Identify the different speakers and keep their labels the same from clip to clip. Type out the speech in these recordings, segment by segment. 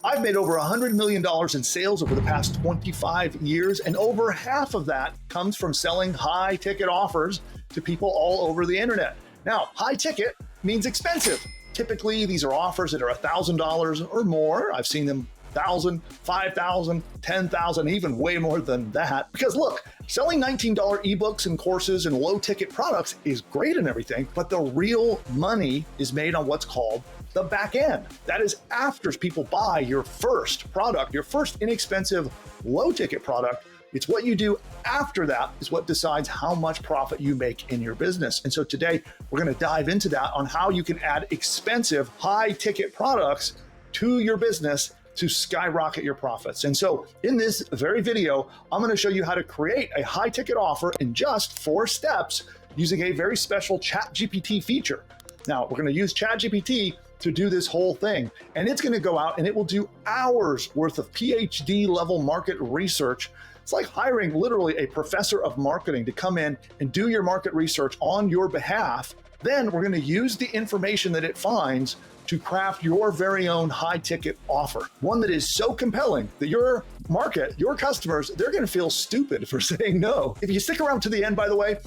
Speaker 1: I've made over $100 million in sales over the past 25 years, and over half of that comes from selling high ticket offers to people all over the internet. Now, high ticket means expensive. Typically, these are offers that are $1,000 or more. I've seen them $1,000, $5,000, $10,000, even way more than that. Because look, selling $19 ebooks and courses and low ticket products is great and everything, but the real money is made on what's called the back end. That is after people buy your first product, your first inexpensive low ticket product. It's what you do after that is what decides how much profit you make in your business. And so today we're going to dive into that on how you can add expensive high ticket products to your business to skyrocket your profits. And so in this very video, I'm going to show you how to create a high ticket offer in just 4 steps using a very special ChatGPT feature. Now we're going to use ChatGPT to do this whole thing, and it's going to go out and it will do hours worth of PhD level market research. It's like hiring literally a professor of marketing to come in and do your market research on your behalf. Then we're going to use the information that it finds to craft your very own high ticket offer, one that is so compelling that your market, your customers, they're going to feel stupid for saying no. If you stick around to the end, by the way,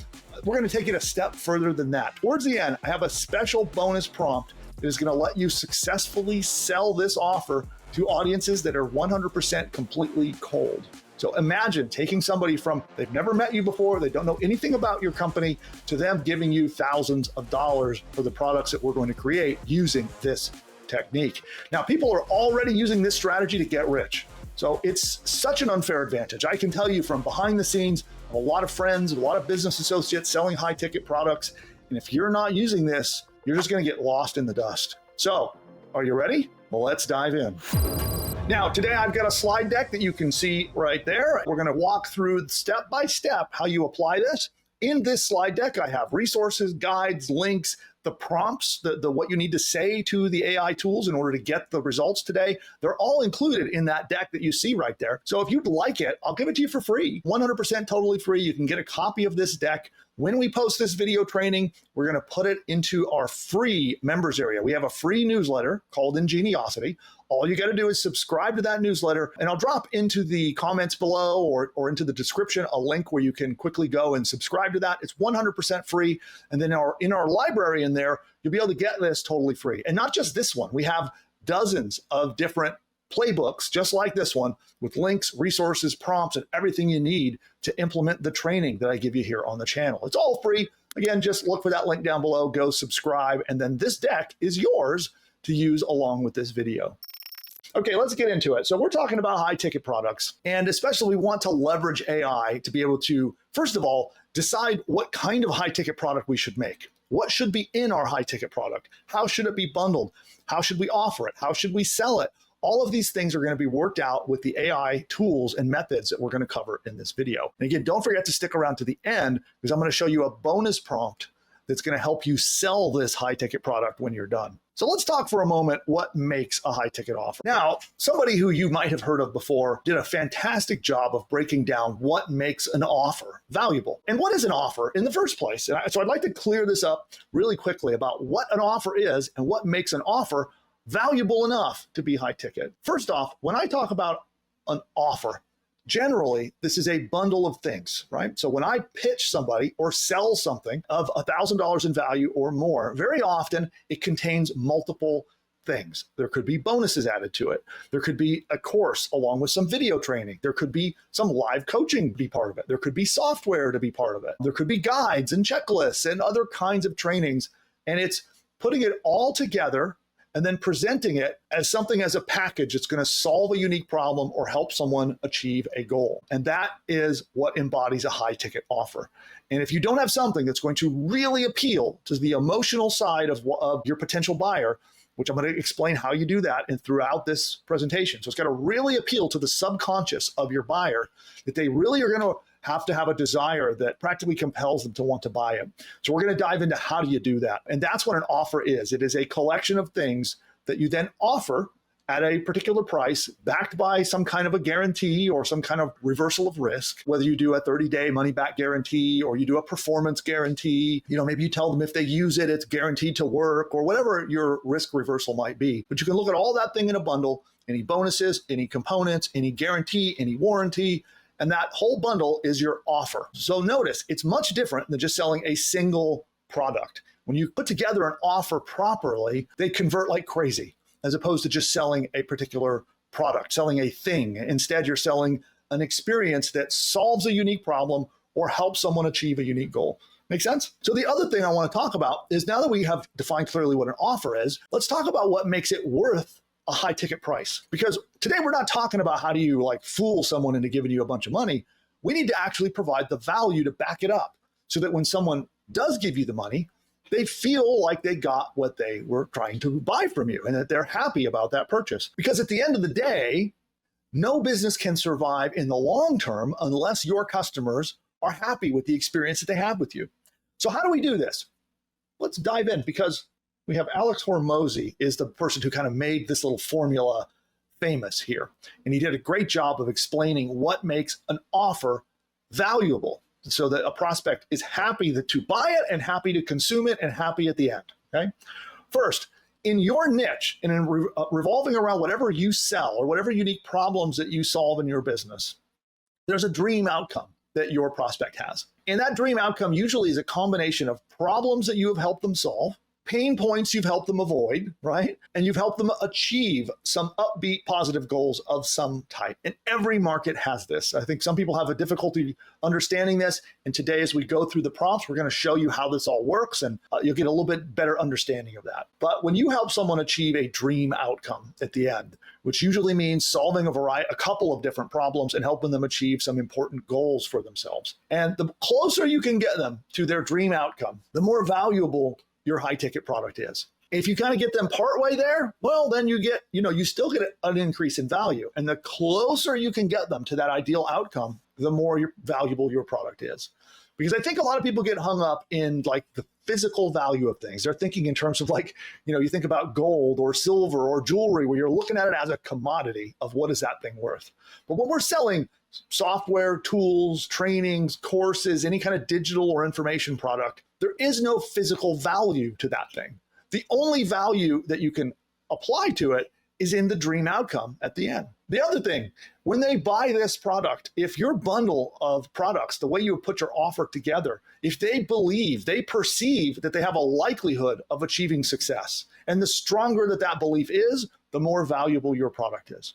Speaker 1: we're going to take it a step further than that. Towards the end, I have a special bonus prompt that is going to let you successfully sell this offer to audiences that are 100% completely cold. So imagine taking somebody from they've never met you before, they don't know anything about your company, to them giving you thousands of dollars for the products that we're going to create using this technique. Now, people are already using this strategy to get rich. So it's such an unfair advantage. I can tell you from behind the scenes, a lot of friends, a lot of business associates selling high ticket products. And if you're not using this, you're just going to get lost in the dust. So are you ready? Well, let's dive in. Now, today I've got a slide deck that you can see right there. We're going to walk through step by step how you apply this. In this slide deck, I have resources, guides, links, the prompts, the what you need to say to the AI tools in order to get the results today. They're all included in that deck that you see right there. So if you'd like it, I'll give it to you for free, 100% totally free. You can get a copy of this deck. When we post this video training, we're going to put it into our free members area. We have a free newsletter called Ingeniosity. All you got to do is subscribe to that newsletter, and I'll drop into the comments below or into the description a link where you can quickly go and subscribe to that. It's 100% free. And then in our library in there, you'll be able to get this totally free. And not just this one. We have dozens of different playbooks just like this one with links, resources, prompts, and everything you need to implement the training that I give you here on the channel. It's all free. Again, just look for that link down below, go subscribe, and then this deck is yours to use along with this video. Okay, let's get into it. So we're talking about high ticket products, and especially we want to leverage AI to be able to, first of all, decide what kind of high ticket product we should make. What should be in our high ticket product? How should it be bundled? How should we offer it? How should we sell it? All of these things are going to be worked out with the AI tools and methods that we're going to cover in this video. And again, don't forget to stick around to the end because I'm going to show you a bonus prompt that's going to help you sell this high ticket product when you're done. So let's talk for a moment what makes a high ticket offer. Now, somebody who you might have heard of before did a fantastic job of breaking down what makes an offer valuable and what is an offer in the first place. And so I'd like to clear this up really quickly about what an offer is and what makes an offer valuable enough to be high ticket. First off, when I talk about an offer, generally, this is a bundle of things, right? So when I pitch somebody or sell something of $1,000 in value or more, very often it contains multiple things. There could be bonuses added to it. There could be a course along with some video training. There could be some live coaching to be part of it. There could be software to be part of it. There could be guides and checklists and other kinds of trainings. And it's putting it all together and then presenting it as something as a package that's going to solve a unique problem or help someone achieve a goal. And that is what embodies a high ticket offer. And if you don't have something that's going to really appeal to the emotional side of your potential buyer, which I'm going to explain how you do that and throughout this presentation. So it's got to really appeal to the subconscious of your buyer that they really are going to have a desire that practically compels them to want to buy it. So we're going to dive into how do you do that. And that's what an offer is. It is a collection of things that you then offer at a particular price, backed by some kind of a guarantee or some kind of reversal of risk, whether you do a 30-day money-back guarantee or you do a performance guarantee. Maybe you tell them if they use it, it's guaranteed to work, or whatever your risk reversal might be. But you can look at all that thing in a bundle, any bonuses, any components, any guarantee, any warranty, and that whole bundle is your offer. So notice, it's much different than just selling a single product. When you put together an offer properly, they convert like crazy, as opposed to just selling a particular product, selling a thing. Instead, you're selling an experience that solves a unique problem or helps someone achieve a unique goal. Make sense? So the other thing I want to talk about is, now that we have defined clearly what an offer is, let's talk about what makes it worth a high ticket price. Because today we're not talking about how do you fool someone into giving you a bunch of money. We need to actually provide the value to back it up so that when someone does give you the money, they feel like they got what they were trying to buy from you and that they're happy about that purchase. Because at the end of the day, no business can survive in the long term unless your customers are happy with the experience that they have with you. So how do we do this? Let's dive in, because we have Alex Hormozy is the person who kind of made this little formula famous here. And he did a great job of explaining what makes an offer valuable, so that a prospect is happy to buy it and happy to consume it and happy at the end. Okay. First, in your niche and in revolving around whatever you sell or whatever unique problems that you solve in your business, there's a dream outcome that your prospect has. And that dream outcome usually is a combination of problems that you have helped them solve, pain points you've helped them avoid, right? And you've helped them achieve some upbeat, positive goals of some type. And every market has this. I think some people have a difficulty understanding this. And today, as we go through the prompts, we're going to show you how this all works, and you'll get a little bit better understanding of that. But when you help someone achieve a dream outcome at the end, which usually means solving a couple of different problems and helping them achieve some important goals for themselves. And the closer you can get them to their dream outcome, the more valuable your high ticket product is. If you kind of get them partway there, well, then you still get an increase in value. And the closer you can get them to that ideal outcome, the more valuable your product is. Because I think a lot of people get hung up in the physical value of things. They're thinking in terms of you think about gold or silver or jewelry, where you're looking at it as a commodity of what is that thing worth. But when we're selling software, tools, trainings, courses, any kind of digital or information product, there is no physical value to that thing. The only value that you can apply to it is in the dream outcome at the end. The other thing, when they buy this product, if your bundle of products, the way you put your offer together, if they perceive that they have a likelihood of achieving success, and the stronger that belief is, the more valuable your product is.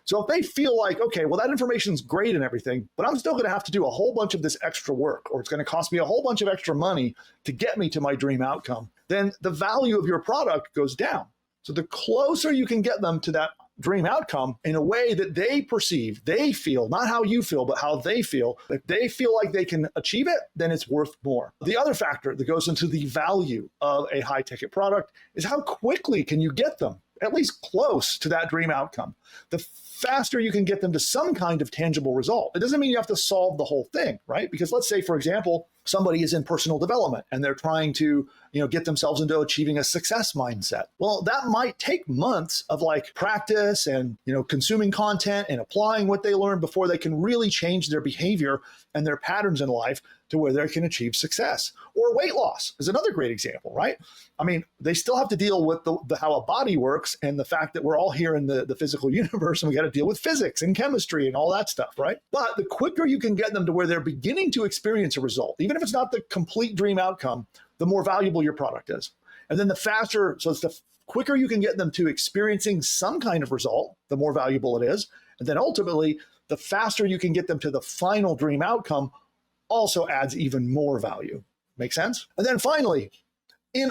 Speaker 1: So if they feel like, okay, well, that information is great and everything, but I'm still going to have to do a whole bunch of this extra work, or it's going to cost me a whole bunch of extra money to get me to my dream outcome, then the value of your product goes down. So the closer you can get them to that dream outcome in a way that they perceive, they feel, not how you feel, but how they feel. If they feel like they can achieve it, then it's worth more. The other factor that goes into the value of a high ticket product is how quickly can you get them at least close to that dream outcome. The faster you can get them to some kind of tangible result. It doesn't mean you have to solve the whole thing, right? Because let's say, for example, somebody is in personal development and they're trying to, get themselves into achieving a success mindset. Well, that might take months of practice and, consuming content and applying what they learned before they can really change their behavior and their patterns in life to where they can achieve success. Or weight loss is another great example, right? I mean, they still have to deal with how a body works and the fact that we're all here in the physical universe, and we got to deal with physics and chemistry and all that stuff, right? But the quicker you can get them to where they're beginning to experience a result, even if it's not the complete dream outcome, the more valuable your product is. And then it's the quicker you can get them to experiencing some kind of result, the more valuable it is. And then ultimately, the faster you can get them to the final dream outcome also adds even more value. Make sense? And then finally, in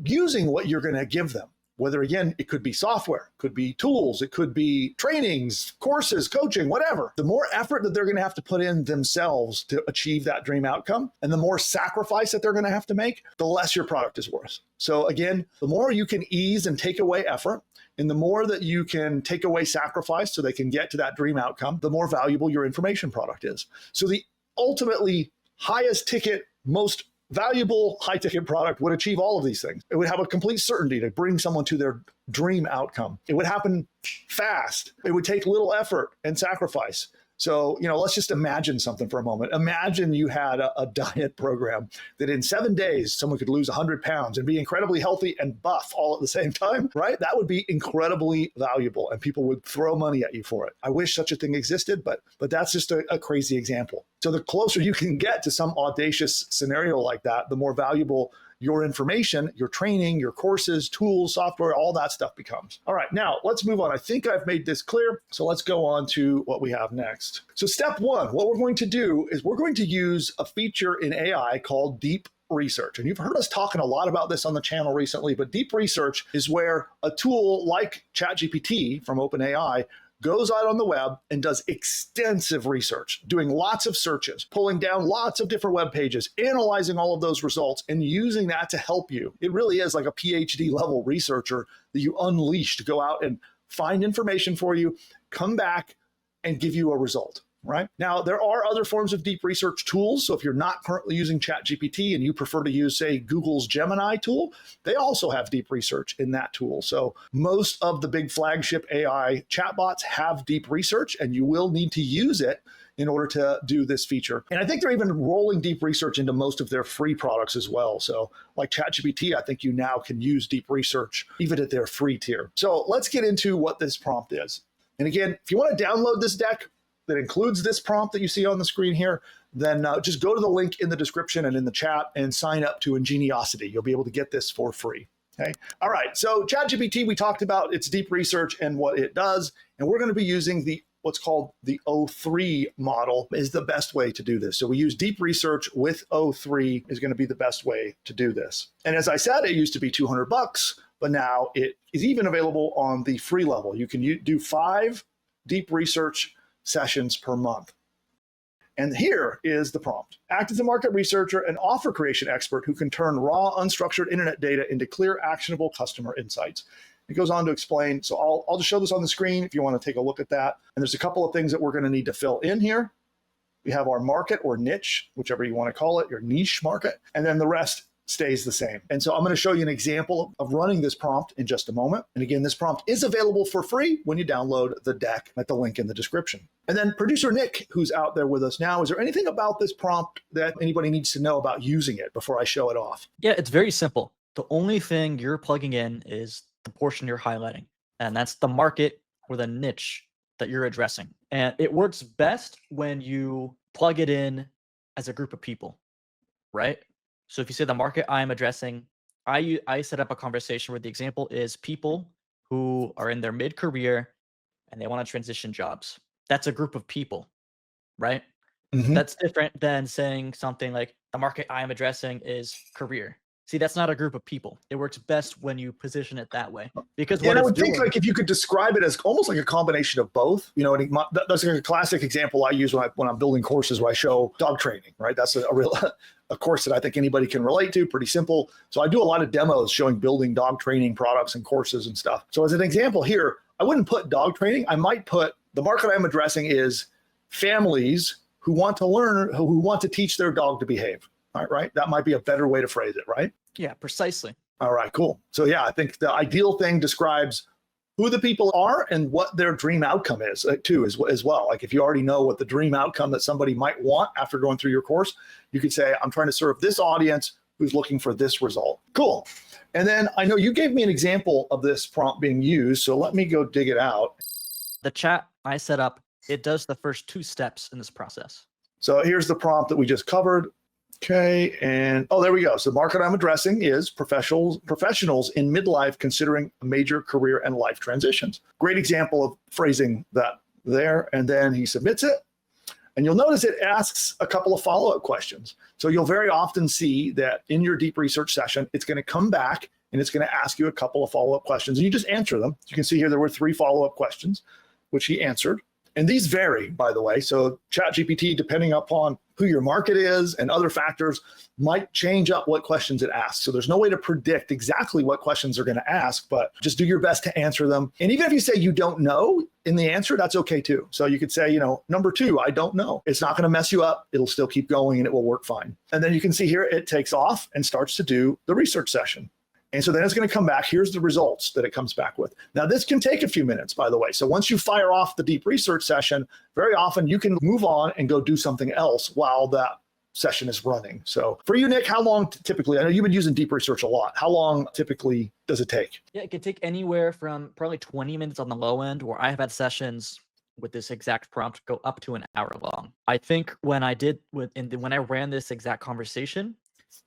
Speaker 1: using what you're going to give them, whether, again, it could be software, could be tools, it could be trainings, courses, coaching, whatever. The more effort that they're going to have to put in themselves to achieve that dream outcome, and the more sacrifice that they're going to have to make, the less your product is worth. So again, the more you can ease and take away effort, and the more that you can take away sacrifice so they can get to that dream outcome, the more valuable your information product is. So the ultimately highest ticket, most valuable high ticket product would achieve all of these things. It would have a complete certainty to bring someone to their dream outcome. It would happen fast. It would take little effort and sacrifice. So, let's just imagine something for a moment. Imagine you had a diet program that in 7 days, someone could lose 100 pounds and be incredibly healthy and buff all at the same time, right? That would be incredibly valuable, and people would throw money at you for it. I wish such a thing existed, but that's just a crazy example. So the closer you can get to some audacious scenario like that, the more valuable your information, your training, your courses, tools, software, all that stuff becomes. All right, now let's move on. I think I've made this clear. So let's go on to what we have next. So step one, what we're going to do is we're going to use a feature in AI called deep research. And you've heard us talking a lot about this on the channel recently, but deep research is where a tool like ChatGPT from OpenAI goes out on the web and does extensive research, doing lots of searches, pulling down lots of different web pages, analyzing all of those results, and using that to help you. It really is like a PhD level researcher that you unleash to go out and find information for you, come back, and give you a result. Right? Now, there are other forms of deep research tools. So if you're not currently using ChatGPT and you prefer to use, say, Google's Gemini tool, they also have deep research in that tool. So most of the big flagship AI chatbots have deep research, and you will need to use it in order to do this feature. And I think they're even rolling deep research into most of their free products as well. So like ChatGPT, I think you now can use deep research even at their free tier. So let's get into what this prompt is. And again, if you want to download this deck that includes this prompt that you see on the screen here, then just go to the link in the description and in the chat and sign up to Ingeniosity. You'll be able to get this for free. Okay. All right. So ChatGPT, we talked about its deep research and what it does, and we're going to be using what's called the O3 model is the best way to do this. So we use deep research with O3 is going to be the best way to do this. And as I said, it used to be $200, but now it is even available on the free level. You can do 5 deep research sessions per month. And here is the prompt. Act as a market researcher and offer creation expert who can turn raw, unstructured internet data into clear, actionable customer insights. It goes on to explain. So I'll just show this on the screen if you want to take a look at that. And there's a couple of things that we're going to need to fill in here. We have our market or niche, whichever you want to call it, your niche market, and then the rest stays the same. And so I'm going to show you an example of running this prompt in just a moment. And again, this prompt is available for free when you download the deck at the link in the description. And then producer Nick, who's out there with us now, is there anything about this prompt that anybody needs to know about using it before I show it off?
Speaker 2: Yeah, it's very simple. The only thing you're plugging in is the portion you're highlighting, and that's the market or the niche that you're addressing. And it works best when you plug it in as a group of people, right? So if you say the market I'm addressing, I set up a conversation where the example is people who are in their mid-career and they want to transition jobs. That's a group of people, right?
Speaker 1: Mm-hmm.
Speaker 2: That's different than saying something like the market I am addressing is career. See, that's not a group of people. It works best when you position it that way. Because what
Speaker 1: I
Speaker 2: it's
Speaker 1: would
Speaker 2: doing,
Speaker 1: think like if you could describe it as almost like a combination of both, that's like a classic example I use when I'm building courses where I show dog training, right? That's a real a course that I think anybody can relate to, pretty simple. So I do a lot of demos showing building dog training products and courses and stuff. So as an example here, I wouldn't put dog training. I might put the market I'm addressing is families who want to learn, who want to teach their dog to behave. All right. That might be a better way to phrase it, right?
Speaker 2: Yeah, precisely.
Speaker 1: All right, cool. So yeah, I think the ideal thing describes who the people are and what their dream outcome is too, as well. Like if you already know what the dream outcome that somebody might want after going through your course, you could say, I'm trying to serve this audience who's looking for this result. Cool. And then I know you gave me an example of this prompt being used. So let me go dig it out.
Speaker 2: The chat I set up, it does the first 2 steps in this process.
Speaker 1: So here's the prompt that we just covered. Okay, and there we go. So the market I'm addressing is professionals in midlife considering major career and life transitions. Great example of phrasing that there. And then he submits it. And you'll notice it asks a couple of follow-up questions. So you'll very often see that in your deep research session, it's going to come back and it's going to ask you a couple of follow-up questions. And you just answer them. You can see here there were 3 follow-up questions, which he answered. And these vary, by the way. So ChatGPT, depending upon who your market is and other factors, might change up what questions it asks. So there's no way to predict exactly what questions they're going to ask, but just do your best to answer them. And even if you say you don't know in the answer, that's okay too. So you could say, number 2, I don't know. It's not going to mess you up. It'll still keep going and it will work fine. And then you can see here, it takes off and starts to do the research session. And so then it's going to come back. Here's the results that it comes back with. Now, this can take a few minutes, by the way. So once you fire off the deep research session, very often you can move on and go do something else while that session is running. So for you, Nick, how long typically, I know you've been using deep research a lot. How long typically does it take?
Speaker 2: Yeah, it can take anywhere from probably 20 minutes on the low end, where I have had sessions with this exact prompt go up to an hour long. I think when I ran this exact conversation,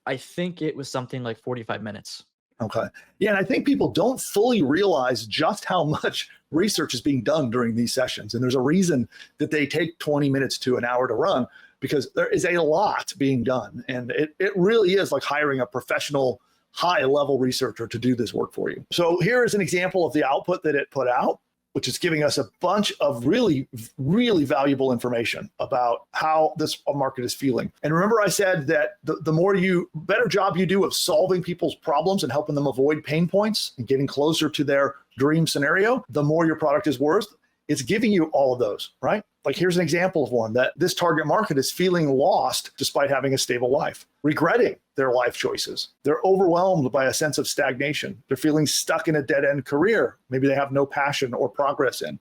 Speaker 2: I think it was something like 45 minutes.
Speaker 1: Okay. Yeah, and I think people don't fully realize just how much research is being done during these sessions. And there's a reason that they take 20 minutes to an hour to run, because there is a lot being done. And it really is like hiring a professional, high-level researcher to do this work for you. So here is an example of the output that it put out, which is giving us a bunch of really, really valuable information about how this market is feeling. And remember I said that the better job you do of solving people's problems and helping them avoid pain points and getting closer to their dream scenario, the more your product is worth. It's giving you all of those, right? Like here's an example of one that this target market is feeling lost despite having a stable life, regretting their life choices. They're overwhelmed by a sense of stagnation. They're feeling stuck in a dead-end career. Maybe they have no passion or progress in.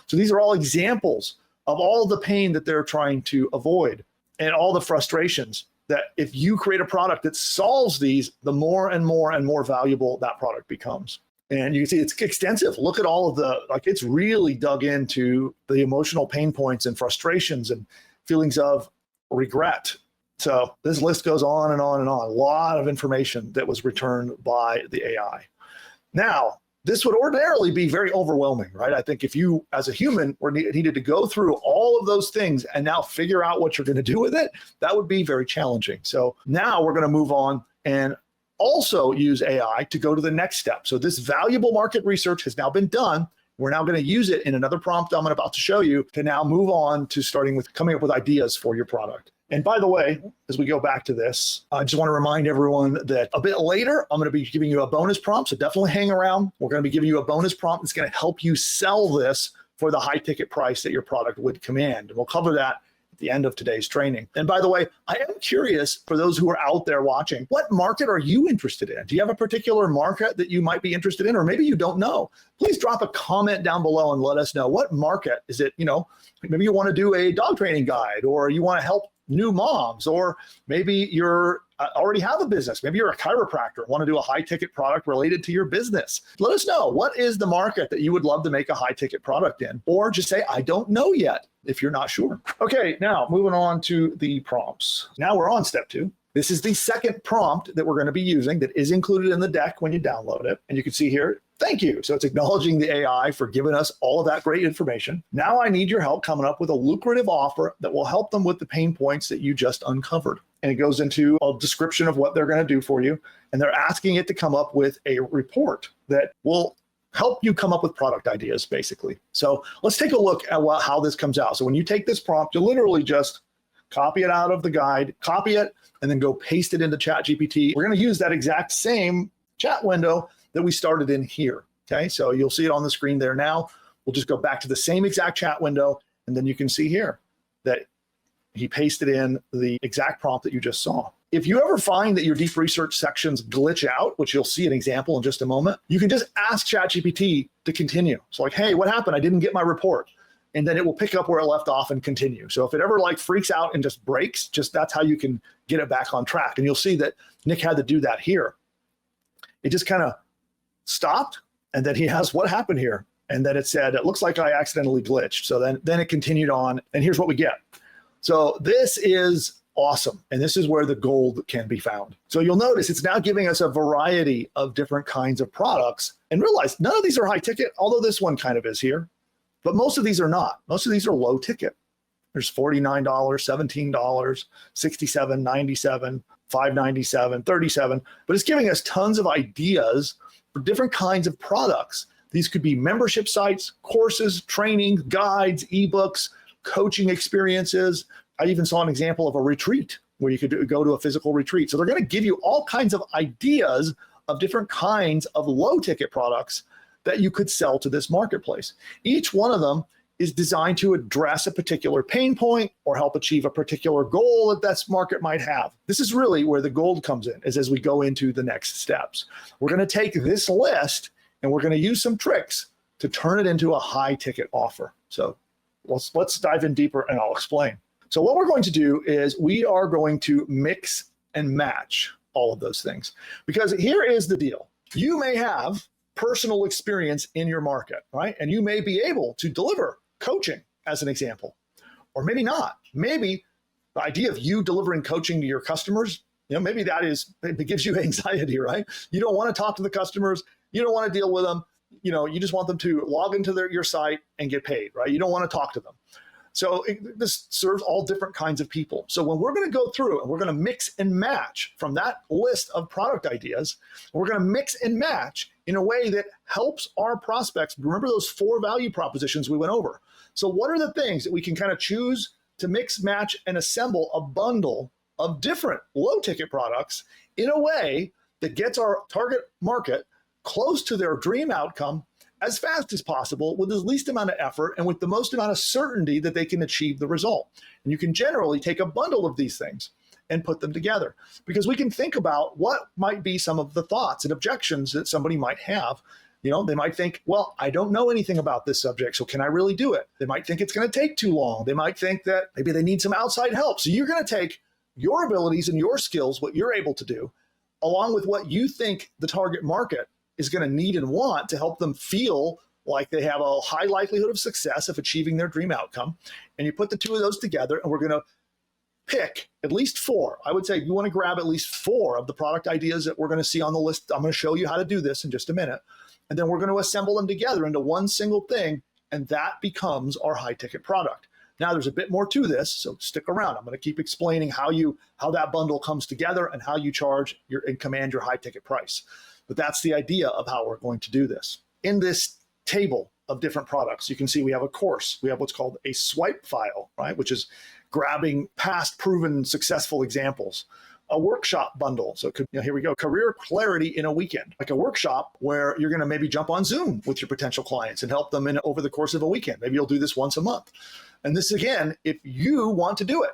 Speaker 1: So these are all examples of all the pain that they're trying to avoid and all the frustrations that if you create a product that solves these, the more and more and more valuable that product becomes. And you can see it's extensive. Look at all of it's really dug into the emotional pain points and frustrations and feelings of regret. So this list goes on and on and on. A lot of information that was returned by the AI. Now, this would ordinarily be very overwhelming, right? I think if you, as a human, needed to go through all of those things and now figure out what you're going to do with it, that would be very challenging. So now we're going to move on and also use AI to go to the next step. So this valuable market research has now been done. We're now going to use it in another prompt I'm about to show you to now move on to starting with coming up with ideas for your product. And by the way, as we go back to this, I just want to remind everyone that a bit later, I'm going to be giving you a bonus prompt. So definitely hang around. We're going to be giving you a bonus prompt that's going to help you sell this for the high ticket price that your product would command. And we'll cover that at the end of today's training. And by the way, I am curious for those who are out there watching, what market are you interested in? Do you have a particular market that you might be interested in, or maybe you don't know? Please drop a comment down below and let us know what market is it. Maybe you want to do a dog training guide, or you want to help new moms, or maybe you're already have a business. Maybe you're a chiropractor, want to do a high ticket product related to your business. Let us know, what is the market that you would love to make a high ticket product in? Or just say, I don't know yet, if you're not sure. Okay, now moving on to the prompts. Now we're on step 2. This is the second prompt that we're going to be using that is included in the deck when you download it. And you can see here, thank you. So it's acknowledging the AI for giving us all of that great information. Now I need your help coming up with a lucrative offer that will help them with the pain points that you just uncovered. And it goes into a description of what they're going to do for you. And they're asking it to come up with a report that will help you come up with product ideas, basically. So let's take a look at how this comes out. So when you take this prompt, you literally just copy it out of the guide, copy it, and then go paste it into ChatGPT. We're going to use that exact same chat window that we started in here. Okay, so you'll see it on the screen there now. We'll just go back to the same exact chat window, and then you can see here that he pasted in the exact prompt that you just saw. If you ever find that your deep research sections glitch out, which you'll see an example in just a moment, you can just ask ChatGPT to continue. It's like, hey, what happened? I didn't get my report. And then it will pick up where it left off and continue. So if it ever freaks out and just breaks, that's how you can get it back on track. And you'll see that Nick had to do that here. It just kind of stopped, and then he asked, what happened here? And then it said, it looks like I accidentally glitched. So then it continued on, and here's what we get. So this is awesome. And this is where the gold can be found. So you'll notice it's now giving us a variety of different kinds of products, and realize none of these are high ticket, although this one kind of is here. But most of these are not. Most of these are low ticket. There's $49, $17, $67, $97, $597, $37. But it's giving us tons of ideas for different kinds of products These could be membership sites, courses, training, guides, ebooks, coaching experiences. I even saw an example of a retreat where you could go to a physical retreat. So they're going to give you all kinds of ideas of different kinds of low ticket products that you could sell to this marketplace. Each one of them is designed to address a particular pain point or help achieve a particular goal that this market might have. This is really where the gold comes in, is as we go into the next steps. We're going to take this list and we're going to use some tricks to turn it into a high ticket offer. So let's dive in deeper and I'll explain. So what we're going to do is we are going to mix and match all of those things, because here is the deal. You may have personal experience in your market, right? And you may be able to deliver coaching as an example, or maybe not. Maybe the idea of you delivering coaching to your customers, maybe it gives you anxiety, right? You don't want to talk to the customers. You don't want to deal with them. You just want them to log into your site and get paid, right? You don't want to talk to them. So this serves all different kinds of people. So when we're going to go through and we're going to mix and match from that list of product ideas, we're going to mix and match in a way that helps our prospects. Remember those 4 value propositions we went over. So what are the things that we can kind of choose to mix, match, and assemble a bundle of different low ticket products in a way that gets our target market close to their dream outcome as fast as possible with the least amount of effort and with the most amount of certainty that they can achieve the result. And you can generally take a bundle of these things and put them together, because we can think about what might be some of the thoughts and objections that somebody might have. They might think, well, I don't know anything about this subject, so can I really do it? They might think it's going to take too long. They might think that maybe they need some outside help. So you're going to take your abilities and your skills, what you're able to do, along with what you think the target market is going to need and want to help them feel like they have a high likelihood of success of achieving their dream outcome. And you put the 2 of those together, and we're going to pick at least 4. I would say you want to grab at least 4 of the product ideas that we're going to see on the list. I'm going to show you how to do this in just a minute. And then we're going to assemble them together into one single thing, and that becomes our high ticket product. Now there's a bit more to this, so stick around. I'm going to keep explaining how that bundle comes together and how you charge and command your high ticket price. But that's the idea of how we're going to do this. In this table of different products, you can see we have a course. We have what's called a swipe file, right? Which is grabbing past proven successful examples. A workshop bundle. So here we go. Career clarity in a weekend, like a workshop where you're going to maybe jump on Zoom with your potential clients and help them over the course of a weekend. Maybe you'll do this once a month. And this, again, if you want to do it,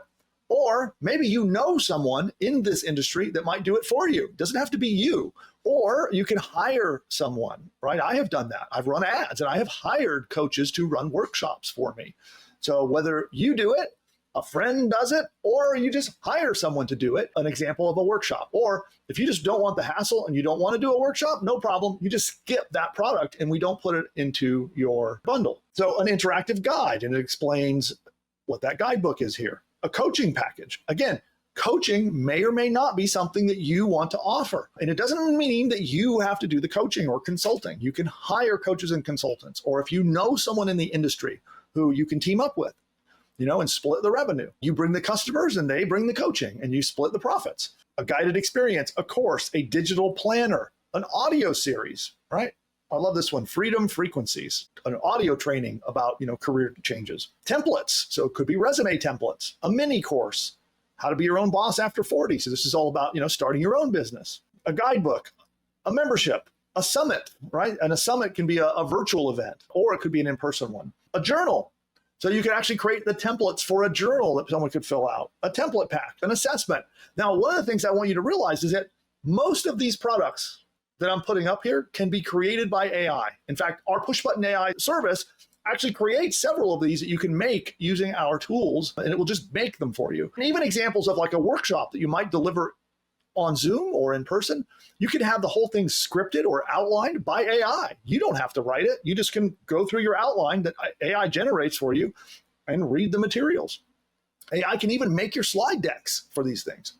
Speaker 1: or maybe you know someone in this industry that might do it for you. It doesn't have to be you. Or you can hire someone, right? I have done that. I've run ads and I have hired coaches to run workshops for me. So whether you do it, a friend does it, or you just hire someone to do it, an example of a workshop. Or if you just don't want the hassle and you don't want to do a workshop, no problem. You just skip that product and we don't put it into your bundle. So an interactive guide, and it explains what that guidebook is here. A coaching package. Again, coaching may or may not be something that you want to offer. And it doesn't mean that you have to do the coaching or consulting. You can hire coaches and consultants, or if you know someone in the industry who you can team up with, and split the revenue. You bring the customers and they bring the coaching and you split the profits. A guided experience, a course, a digital planner, an audio series, right? I love this one, Freedom Frequencies, an audio training about, career changes. Templates, so it could be resume templates, a mini course, how to be your own boss after 40. So this is all about, starting your own business. A guidebook, a membership, a summit, right? And a summit can be a virtual event, or it could be an in-person one. A journal. So you can actually create the templates for a journal that someone could fill out, a template pack, an assessment. Now, one of the things I want you to realize is that most of these products that I'm putting up here can be created by AI. In fact, our push button AI service actually creates several of these that you can make using our tools, and it will just make them for you. And even examples of like a workshop that you might deliver on Zoom or in person, you can have the whole thing scripted or outlined by AI. You don't have to write it. You just can go through your outline that AI generates for you and read the materials. AI can even make your slide decks for these things.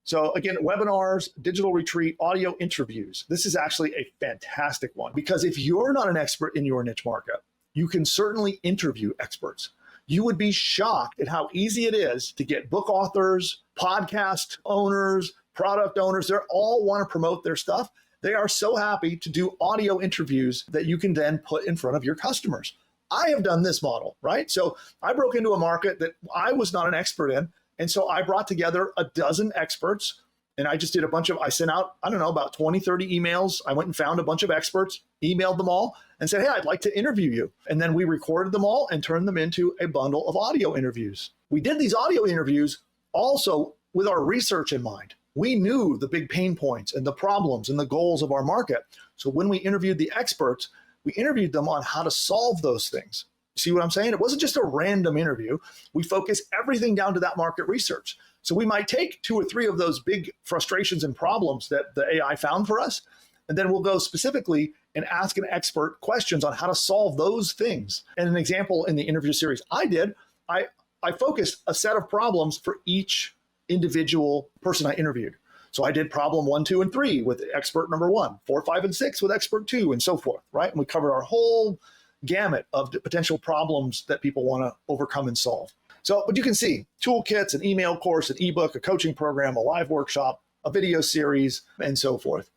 Speaker 1: So again, webinars, digital retreat, audio interviews. This is actually a fantastic one, because if you're not an expert in your niche market, you can certainly interview experts. You would be shocked at how easy it is to get book authors, podcast owners, product owners. They all want to promote their stuff. They are so happy to do audio interviews that you can then put in front of your customers. I have done this model, right? So I broke into a market that I was not an expert in. And so I brought together a dozen experts and I just did I sent out, I don't know, about 20, 30 emails. I went and found a bunch of experts, emailed them all and said, hey, I'd like to interview you. And then we recorded them all and turned them into a bundle of audio interviews. We did these audio interviews also with our research in mind. We knew the big pain points and the problems and the goals of our market. So when we interviewed the experts, we interviewed them on how to solve those things. See what I'm saying? It wasn't just a random interview. We focused everything down to that market research. So we might take 2 or 3 of those big frustrations and problems that the AI found for us, and then we'll go specifically and ask an expert questions on how to solve those things. And an example in the interview series I focused a set of problems for each individual person I interviewed. So I did problem 1, 2, and 3 with expert number 1, 4, 5, and 6 with expert 2, and so forth, right? And we covered our whole gamut of the potential problems that people want to overcome and solve. So, but you can see toolkits, an email course, an ebook, a coaching program, a live workshop, a video series, and so forth.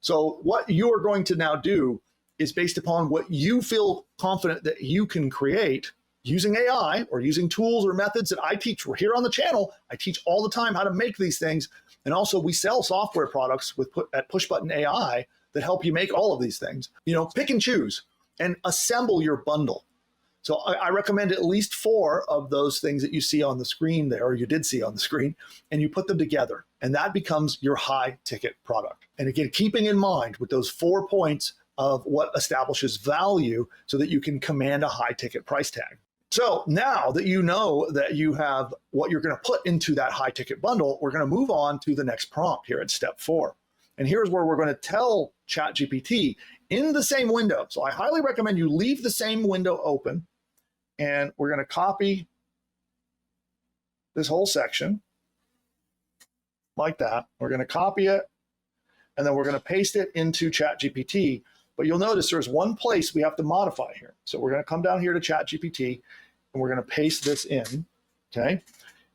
Speaker 1: So what you are going to now do is based upon what you feel confident that you can create using AI or using tools or methods that I teach. We're here on the channel. I teach all the time how to make these things. And also we sell software products at Push Button AI that help you make all of these things. Pick and choose and assemble your bundle. So I recommend at least 4 of those things that you see on the screen there, or you did see on the screen, and you put them together. And that becomes your high ticket product. And again, keeping in mind with those 4 points of what establishes value so that you can command a high ticket price tag. So now that you know that you have what you're going to put into that high ticket bundle, we're going to move on to the next prompt here at step 4. And here's where we're going to tell ChatGPT in the same window. So I highly recommend you leave the same window open, and we're going to copy this whole section like that. We're going to copy it, and then we're going to paste it into ChatGPT. But you'll notice there's one place we have to modify here. So we're going to come down here to ChatGPT, and we're going to paste this in, okay?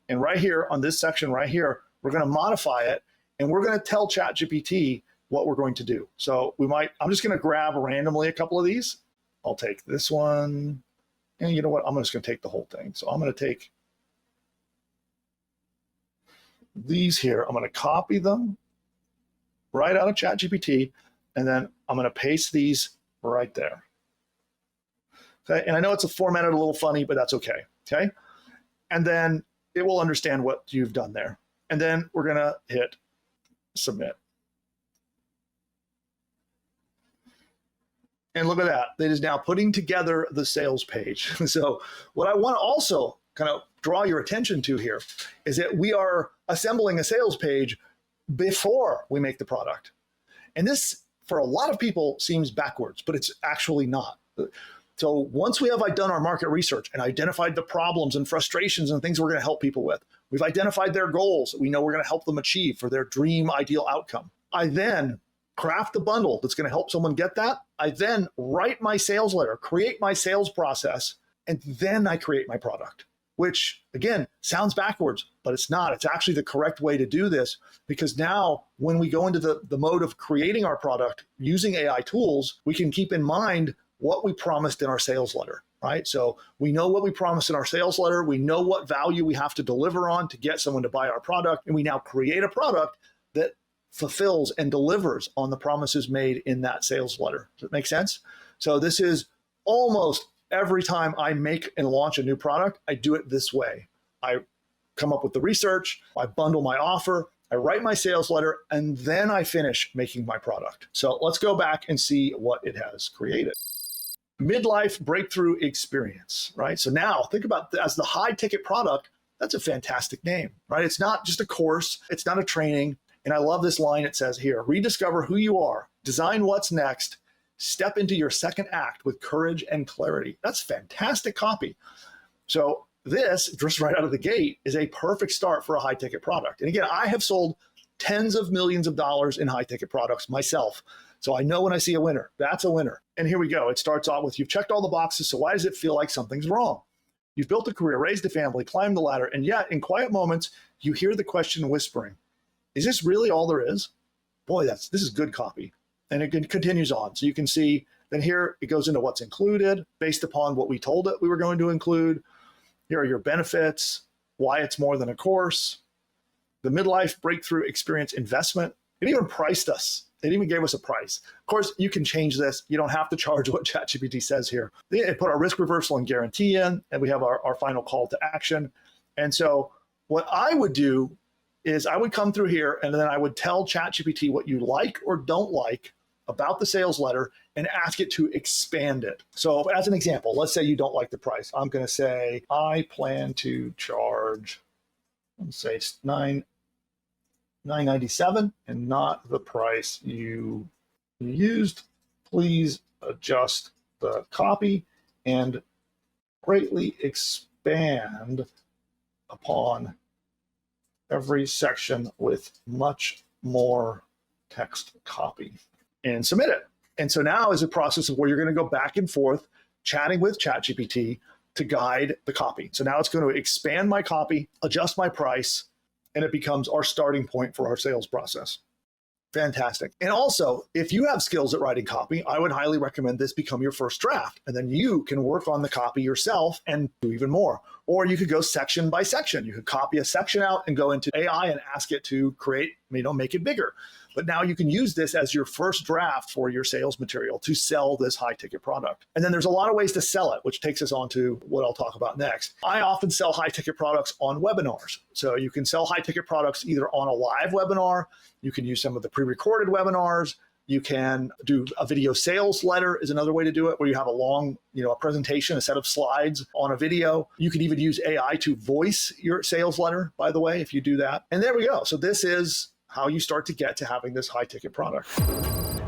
Speaker 1: And right here on this section right here, we're going to modify it, and we're going to tell ChatGPT what we're going to do. So I'm just going to grab randomly a couple of these. I'll take this one, and you know what? I'm just going to take the whole thing. So I'm going to take these here. I'm going to copy them right out of ChatGPT, and then I'm going to paste these right there. Okay, and I know it's formatted a little funny, but that's okay. Okay, and then it will understand what you've done there. And then we're going to hit submit. And look at that. It is now putting together the sales page. So what I want to also kind of draw your attention to here is that we are assembling a sales page before we make the product. And this, for a lot of people, seems backwards, but it's actually not. So once we have done our market research and identified the problems and frustrations and things we're going to help people with, we've identified their goals that we know we're going to help them achieve for their dream ideal outcome. I then craft the bundle that's going to help someone get that. I then write my sales letter, create my sales process, and then I create my product, which again, sounds backwards, but it's not. It's actually the correct way to do this, because now when we go into the mode of creating our product using AI tools, we can keep in mind what we promised in our sales letter, right? So we know what we promised in our sales letter. We know what value we have to deliver on to get someone to buy our product. And we now create a product that fulfills and delivers on the promises made in that sales letter. Does that make sense? So this is almost every time I make and launch a new product, I do it this way. I come up with the research, I bundle my offer, I write my sales letter, and then I finish making my product. So let's go back and see what it has created. Midlife breakthrough experience, right? So now think about as the high ticket product, that's a fantastic name, right? It's not just a course, it's not a training. And I love this line it says here: rediscover who you are, design what's next, step into your second act with courage and clarity. That's fantastic copy. So this, just right out of the gate, is a perfect start for a high ticket product. And again, I have sold tens of millions of dollars in high ticket products myself. So I know when I see a winner, that's a winner. And here we go. It starts off with, you've checked all the boxes, so why does it feel like something's wrong? You've built a career, raised a family, climbed the ladder, and yet in quiet moments, you hear the question whispering, is this really all there is? Boy, this is good copy. And it continues on. So you can see then here it goes into what's included based upon what we told it we were going to include. Here are your benefits, why it's more than a course, the midlife breakthrough experience investment. It even priced us. It even gave us a price. Of course, you can change this. You don't have to charge what ChatGPT says here. They put our risk reversal and guarantee in, and we have our final call to action. And so what I would do is I would come through here and then I would tell ChatGPT what you like or don't like about the sales letter and ask it to expand it. So as an example, let's say you don't like the price. I'm going to say, I plan to charge, let's say it's $9.97 and not the price you used. Please adjust the copy and greatly expand upon every section with much more text copy, and submit it. And so now is a process of where you're going to go back and forth chatting with ChatGPT to guide the copy. So now it's going to expand my copy, adjust my price, and it becomes our starting point for our sales process. Fantastic. And also, if you have skills at writing copy, I would highly recommend this become your first draft. And then you can work on the copy yourself and do even more. Or you could go section by section. You could copy a section out and go into AI and ask it to create, make it bigger. But now you can use this as your first draft for your sales material to sell this high ticket product. And then there's a lot of ways to sell it, which takes us on to what I'll talk about next. I often sell high ticket products on webinars. So you can sell high ticket products either on a live webinar, you can use some of the pre-recorded webinars, you can do a video sales letter is another way to do it, where you have a long, a presentation, a set of slides on a video. You can even use AI to voice your sales letter, by the way, if you do that. And there we go. So this is how you start to get to having this high ticket product.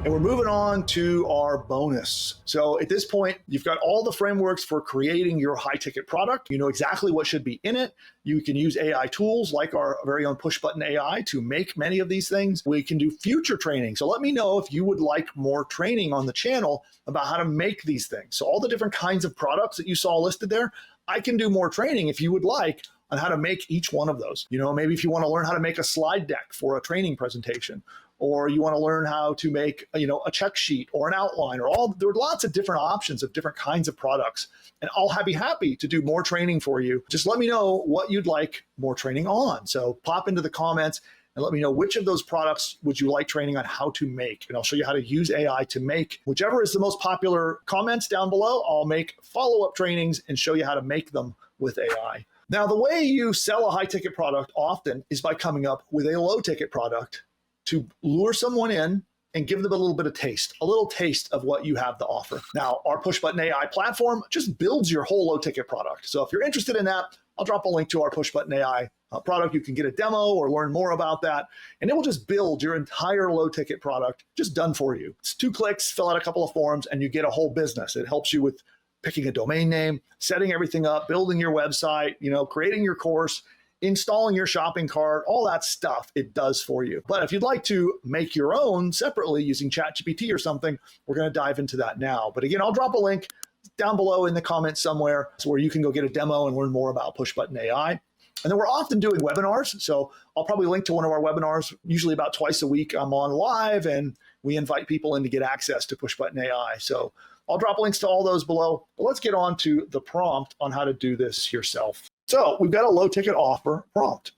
Speaker 1: And we're moving on to our bonus. So at this point, you've got all the frameworks for creating your high ticket product. You know exactly what should be in it. You can use AI tools like our very own push button AI to make many of these things. We can do future training. So let me know if you would like more training on the channel about how to make these things. So all the different kinds of products that you saw listed there, I can do more training if you would like on how to make each one of those. Maybe if you want to learn how to make a slide deck for a training presentation, or you want to learn how to make, a check sheet or an outline, there are lots of different options of different kinds of products. And I'll be happy to do more training for you. Just let me know what you'd like more training on. So pop into the comments and let me know which of those products would you like training on how to make. And I'll show you how to use AI to make whichever is the most popular comments down below. I'll make follow-up trainings and show you how to make them with AI. Now, the way you sell a high ticket product often is by coming up with a low ticket product to lure someone in and give them a little taste of what you have to offer. Now, our push button AI platform just builds your whole low ticket product. So if you're interested in that, I'll drop a link to our push button AI product. You can get a demo or learn more about that, and it will just build your entire low ticket product just done for you. It's 2 clicks, fill out a couple of forms, and you get a whole business. It helps you with picking a domain name, setting everything up, building your website, creating your course, installing your shopping cart, all that stuff it does for you. But if you'd like to make your own separately using ChatGPT or something, we're going to dive into that now. But again, I'll drop a link down below in the comments somewhere where you can go get a demo and learn more about push button AI. And then we're often doing webinars. So I'll probably link to one of our webinars, usually about twice a week. I'm on live and we invite people in to get access to push button AI. So I'll drop links to all those below. But let's get on to the prompt on how to do this yourself. So we've got a low ticket offer prompt.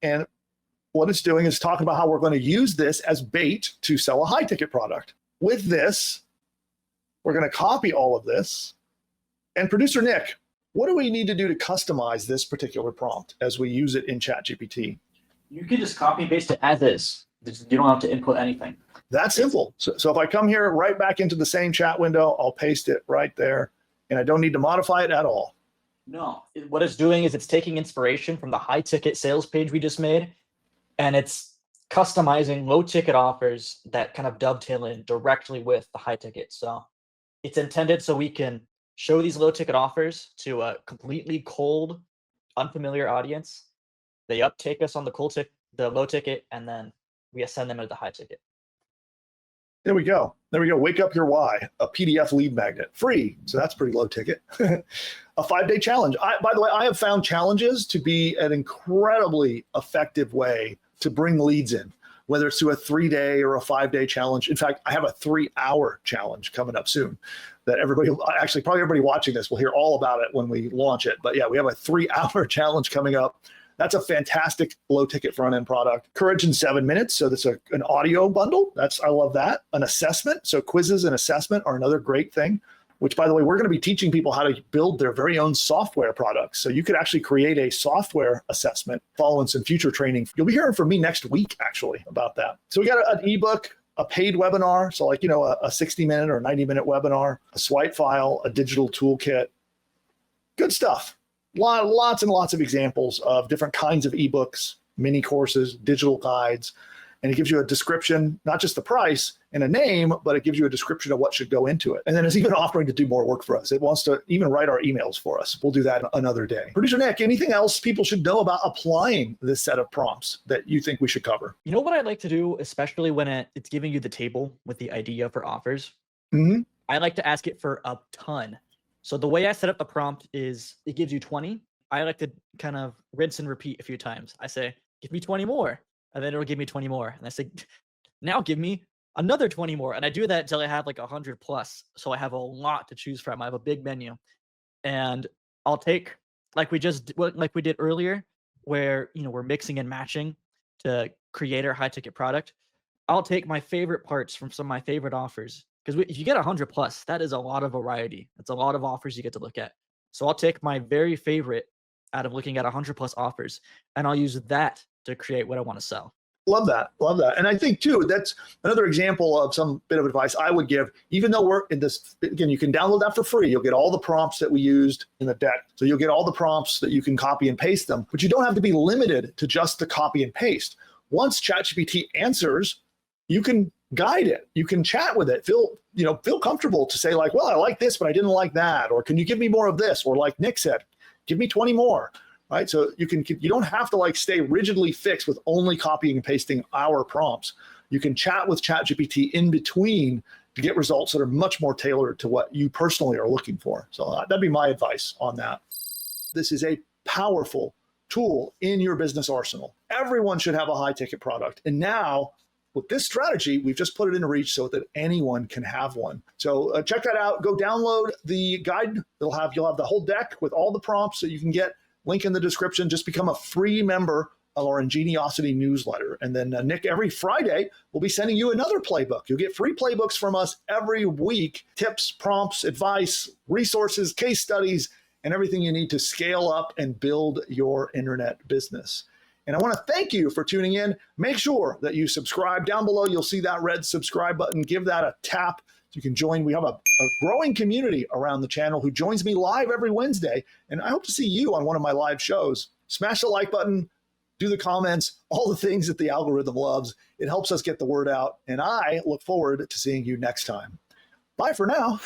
Speaker 1: And what it's doing is talking about how we're going to use this as bait to sell a high ticket product. With this, we're going to copy all of this. And producer Nick, what do we need to do to customize this particular prompt as we use it in ChatGPT?
Speaker 2: You can just copy and paste it as is. You don't have to input anything.
Speaker 1: That's simple. So if I come here right back into the same chat window, I'll paste it right there, and I don't need to modify it at all.
Speaker 2: No, what it's doing is it's taking inspiration from the high ticket sales page we just made, and it's customizing low ticket offers that kind of dovetail in directly with the high ticket. So it's intended so we can show these low ticket offers to a completely cold, unfamiliar audience. They uptake us on the low ticket, and then we ascend them to the high ticket.
Speaker 1: There we go. Wake up your why, a PDF lead magnet, free. So that's pretty low ticket. A 5-day challenge. By the way, I have found challenges to be an incredibly effective way to bring leads in. whether it's through a 3-day or a 5-day challenge. In fact, I have a 3-hour challenge coming up soon that everybody, actually probably everybody watching this will hear all about it when we launch it. But yeah, we have a 3-hour challenge coming up. That's a fantastic low ticket front end product. Courage in 7 minutes. So that's an audio bundle. I love that. An assessment. So quizzes and assessment are another great thing, which, by the way, we're going to be teaching people how to build their very own software products. So you could actually create a software assessment following some future training. You'll be hearing from me next week, actually, about that. So we got an ebook, a paid webinar. So like, a 60-minute or 90-minute webinar, a swipe file, a digital toolkit. Good stuff. Lots and lots of examples of different kinds of ebooks, mini courses, digital guides. And it gives you a description, not just the price and a name, but it gives you a description of what should go into it. And then it's even offering to do more work for us. It wants to even write our emails for us. We'll do that another day. Producer Nick, anything else people should know about applying this set of prompts that you think we should cover?
Speaker 2: You know what I'd like to do, especially when it's giving you the table with the idea for offers?
Speaker 1: Mm-hmm.
Speaker 2: I like to ask it for a ton. So the way I set up the prompt is it gives you 20. I like to kind of rinse and repeat a few times. I say, give me 20 more. And then it'll give me 20 more. And I say, now give me another 20 more. And I do that until I have like 100 plus. So I have a lot to choose from. I have a big menu. And I'll take, like we did earlier, where, we're mixing and matching to create our high ticket product. I'll take my favorite parts from some of my favorite offers. Because if you get 100 plus, that is a lot of variety. It's a lot of offers you get to look at. So I'll take my very favorite out of looking at 100 plus offers, and I'll use that to create what I want to sell.
Speaker 1: Love that. And I think too, that's another example of some bit of advice I would give, even though we're in this, again, you can download that for free. You'll get all the prompts that we used in the deck. So you'll get all the prompts that you can copy and paste them, but you don't have to be limited to just the copy and paste. Once ChatGPT answers, you can guide it. You can chat with it. Feel comfortable to say like, well, I like this, but I didn't like that. Or can you give me more of this? Or like Nick said, give me 20 more. Right. So you don't have to like stay rigidly fixed with only copying and pasting our prompts. You can chat with ChatGPT in between to get results that are much more tailored to what you personally are looking for. So that'd be my advice on that. This is a powerful tool in your business arsenal. Everyone should have a high ticket product. And now with this strategy, we've just put it in reach so that anyone can have one. So check that out. Go download the guide. You'll have the whole deck with all the prompts that you can get. Link in the description. Just become a free member of our Ingeniosity newsletter. And then Nick, every Friday, we'll be sending you another playbook. You'll get free playbooks from us every week. Tips, prompts, advice, resources, case studies, and everything you need to scale up and build your internet business. And I want to thank you for tuning in. Make sure that you subscribe. Down below, you'll see that red subscribe button. Give that a tap. You can join. We have a growing community around the channel who joins me live every Wednesday. And I hope to see you on one of my live shows. Smash the like button, do the comments, all the things that the algorithm loves. It helps us get the word out. And I look forward to seeing you next time. Bye for now.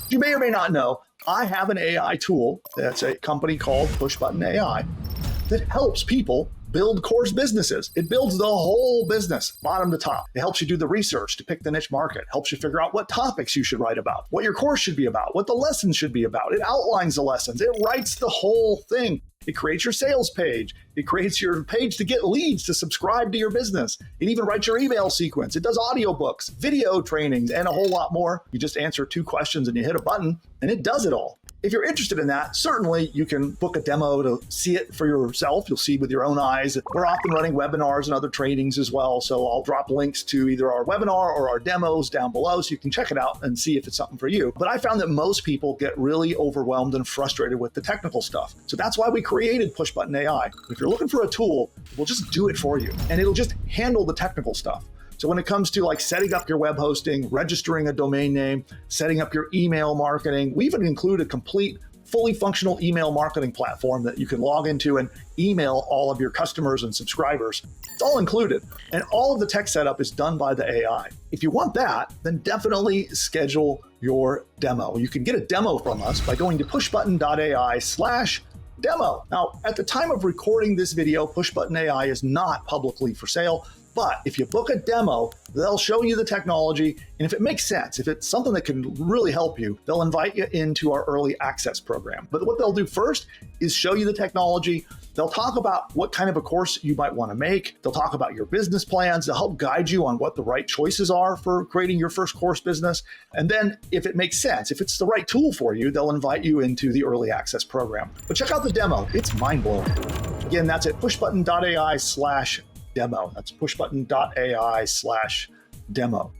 Speaker 1: You may or may not know, I have an AI tool. That's a company called Pushbutton AI that helps people build course businesses. It builds the whole business, bottom to top. It helps you do the research to pick the niche market, helps you figure out what topics you should write about, what your course should be about, what the lessons should be about. It outlines the lessons. It writes the whole thing. It creates your sales page. It creates your page to get leads to subscribe to your business. It even writes your email sequence. It does audiobooks, video trainings, and a whole lot more. You just answer 2 questions and you hit a button, and it does it all. If you're interested in that, certainly you can book a demo to see it for yourself. You'll see with your own eyes. We're often running webinars and other trainings as well. So I'll drop links to either our webinar or our demos down below so you can check it out and see if it's something for you. But I found that most people get really overwhelmed and frustrated with the technical stuff. So that's why we created Pushbutton AI. If you're looking for a tool, we'll just do it for you and it'll just handle the technical stuff. So when it comes to like setting up your web hosting, registering a domain name, setting up your email marketing, we even include a complete, fully functional email marketing platform that you can log into and email all of your customers and subscribers. It's all included. And all of the tech setup is done by the AI. If you want that, then definitely schedule your demo. You can get a demo from us by going to pushbutton.ai/demo. Now, at the time of recording this video, Pushbutton AI is not publicly for sale. But if you book a demo, they'll show you the technology. And if it makes sense, if it's something that can really help you, they'll invite you into our early access program. But what they'll do first is show you the technology, They'll talk about what kind of a course you might want to make. They'll talk about your business plans. They'll help guide you on what the right choices are for creating your first course business. And then if it makes sense, if it's the right tool for you, they'll invite you into the early access program. But check out the demo. It's mind-blowing. Again, that's at pushbutton.ai/demo. That's pushbutton.ai/demo.